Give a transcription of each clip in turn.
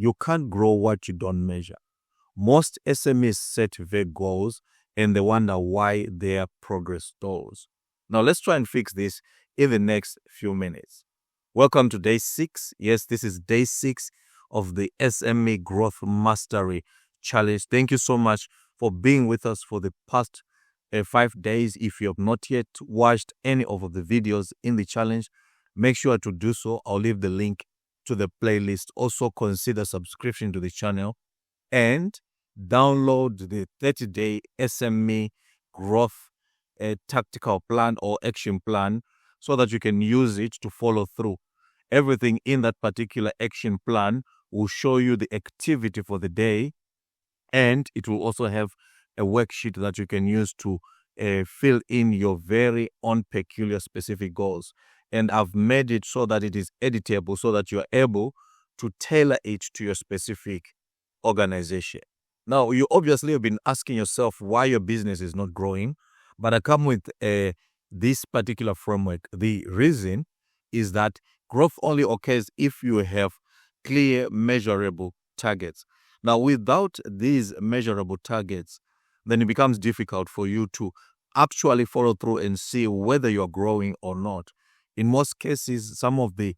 you can't grow what you don't measure. Most SMEs set vague goals and they wonder why their progress stalls. Now, let's try and fix this in the next few minutes. Welcome to day 6. Yes, this is day 6 of the SME Growth Mastery Challenge. Thank you so much for being with us for the past 5 days. If you have not yet watched any of the videos in the challenge, make sure to do so. I'll leave the link to the playlist. Also, consider subscription to the channel and download the 30-day SME growth tactical plan or action plan so that you can use it to follow through. Everything in that particular action plan will show you the activity for the day, and it will also have a worksheet that you can use to fill in your very own peculiar specific goals. And I've made it so that it is editable so that you are able to tailor it to your specific organization. Now, you obviously have been asking yourself why your business is not growing, but I come with this particular framework. The reason is that growth only occurs if you have clear, measurable targets. Now, without these measurable targets, then it becomes difficult for you to actually follow through and see whether you're growing or not. In most cases, some of the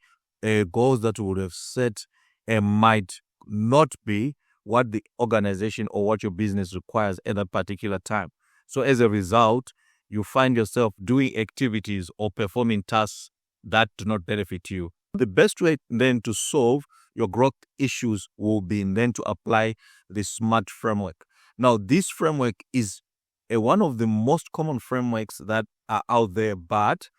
goals that you would have set might not be what the organization or what your business requires at that particular time. So as a result, you find yourself doing activities or performing tasks that do not benefit you. The best way then to solve your growth issues will be then to apply the SMART framework. Now, this framework is one of the most common frameworks that are out there, but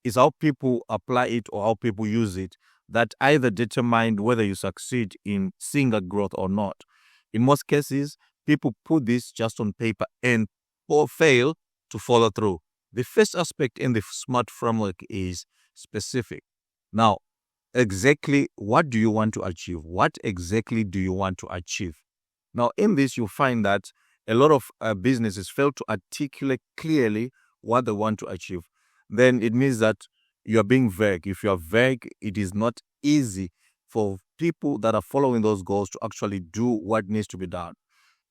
it's how people apply it or how people use it that either determine whether you succeed in seeing that growth or not. In most cases, people put this just on paper and fail to follow through. The first aspect in the SMART framework is specific. Now, exactly what do you want to achieve? What exactly do you want to achieve? Now, in this, you'll find that a lot of businesses fail to articulate clearly what they want to achieve. Then it means that you are being vague. If you are vague, it is not easy for people that are following those goals to actually do what needs to be done.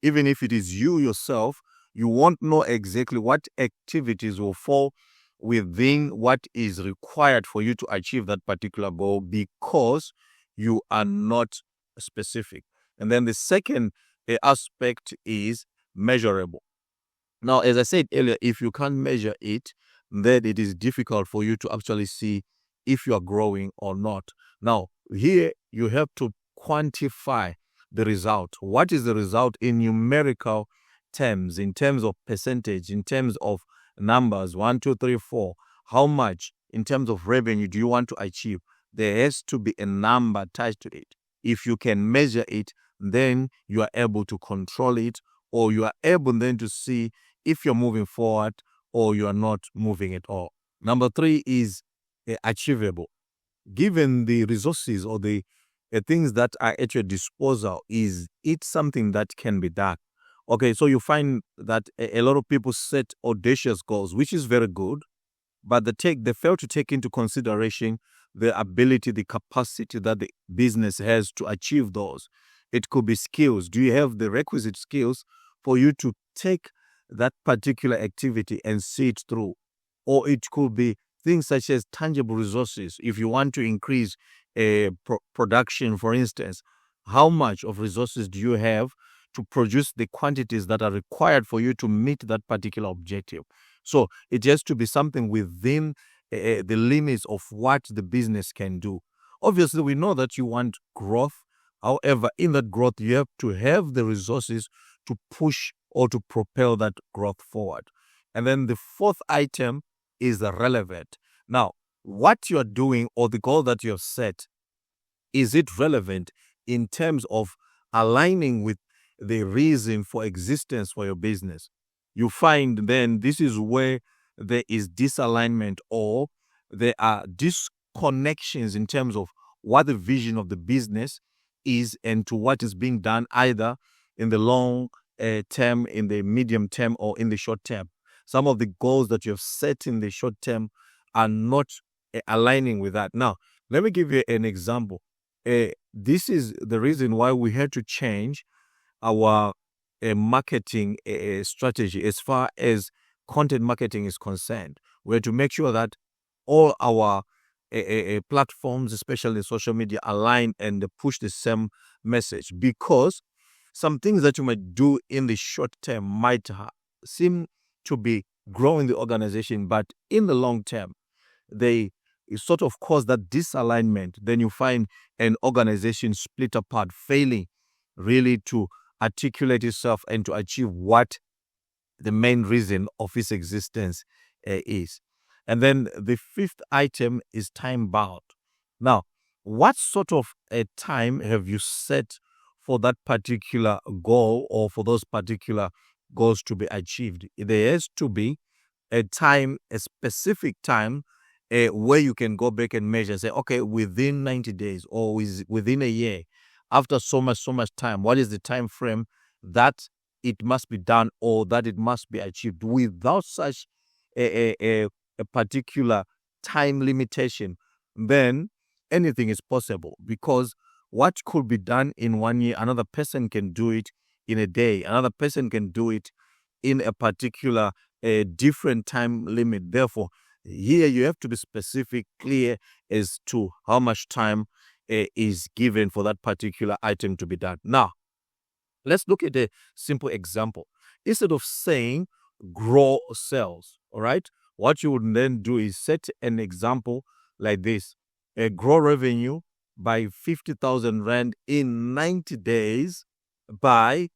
Even if it is you yourself, you won't know exactly what activities will fall within what is required for you to achieve that particular goal because you are not specific. And then the second aspect is measurable. Now, as I said earlier, if you can't measure it, then it is difficult for you to actually see if you are growing or not. Now, here you have to quantify the result. What is the result in numerical terms, in terms of percentage, in terms of numbers, 1, 2, 3, 4, how much in terms of revenue do you want to achieve? There has to be a number attached to it. If you can measure it, then you are able to control it, or you are able then to see if you're moving forward or you are not moving at all. Number 3 is achievable. Given the resources or the things that are at your disposal, is it something that can be done? Okay, so you find that a lot of people set audacious goals, which is very good, but they fail to take into consideration the ability, the capacity that the business has to achieve those. It could be skills. Do you have the requisite skills for you to take that particular activity and see it through? Or it could be things such as tangible resources. If you want to increase production, for instance, how much of resources do you have to produce the quantities that are required for you to meet that particular objective? So it has to be something within the limits of what the business can do. Obviously, we know that you want growth. However, in that growth, you have to have the resources to push or to propel that growth forward. And then the fourth item is relevant. Now, what you're doing or the goal that you have set, is it relevant in terms of aligning with the reason for existence for your business? You find then this is where there is disalignment or there are disconnections in terms of what the vision of the business is and to what is being done either in the long term, in the medium term, or in the short term. Some of the goals that you have set in the short term are not aligning with that. Now, let me give you an example. this is the reason why we had to change our marketing strategy as far as content marketing is concerned. We had to make sure that all our platforms, especially social media, align and push the same message, because some things that you might do in the short term might seem to be growing the organization, but in the long term, they sort of cause that disalignment. Then you find an organization split apart, failing really to articulate itself and to achieve what the main reason of its existence is. And then the fifth item is time bound. Now, what sort of a time have you set for that particular goal or for those particular goals to be achieved? There has to be a time, a specific time where you can go back and measure, say, okay, within 90 days or within a year, after so much time, what is the time frame that it must be done or that it must be achieved? Without such a particular time limitation, then anything is possible, because what could be done in 1 year, another person can do it in a day, another person can do it in a particular different time limit. Therefore, here you have to be specific, clear as to how much time is given for that particular item to be done. Now, let's look at a simple example. Instead of saying grow sales, all right, what you would then do is set an example like this: grow revenue by 50,000 Rand in 90 days by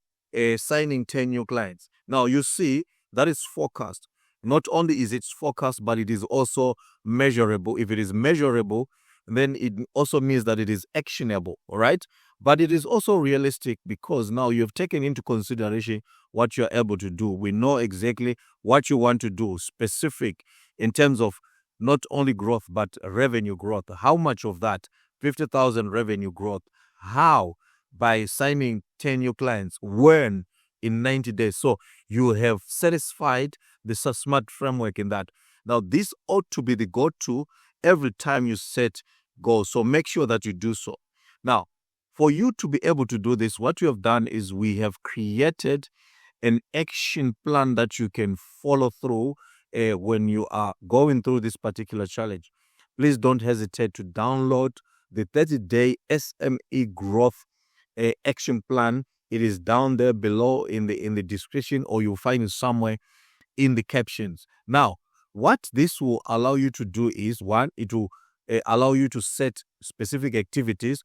signing 10 new clients. Now, you see, that is forecast. Not only is it forecast, but it is also measurable. If it is measurable, then it also means that it is actionable, all right? But it is also realistic, because now you've taken into consideration what you're able to do. We know exactly what you want to do, specific in terms of not only growth, but revenue growth. How much of that 50,000 revenue growth? How? By signing 10 new clients. When? In 90 days. So you have satisfied the smart framework in that. Now, this ought to be the go-to every time you set goals. So make sure that you do so. Now, for you to be able to do this, what we have done is we have created an action plan that you can follow through when you are going through this particular challenge. Please don't hesitate to download the 30-day SME growth action plan. It is down there below in the description, or you'll find it somewhere in the captions. Now, what this will allow you to do is, one, it will allow you to set specific activities,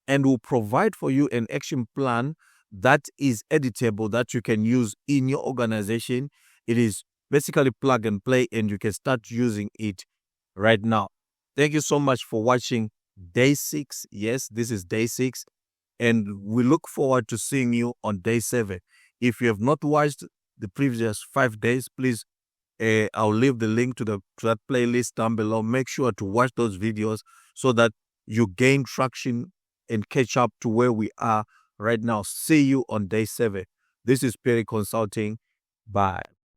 and will provide for you an action plan that is editable, that you can use in your organization. It is basically plug and play, and you can start using it right now. Thank you so much for watching day 6. Yes, this is day 6. And we look forward to seeing you on day 7. If you have not watched the previous 5 days, please, I'll leave the link to that playlist down below. Make sure to watch those videos so that you gain traction and catch up to where we are right now. See you on day 7. This is Phiri Consulting. Bye.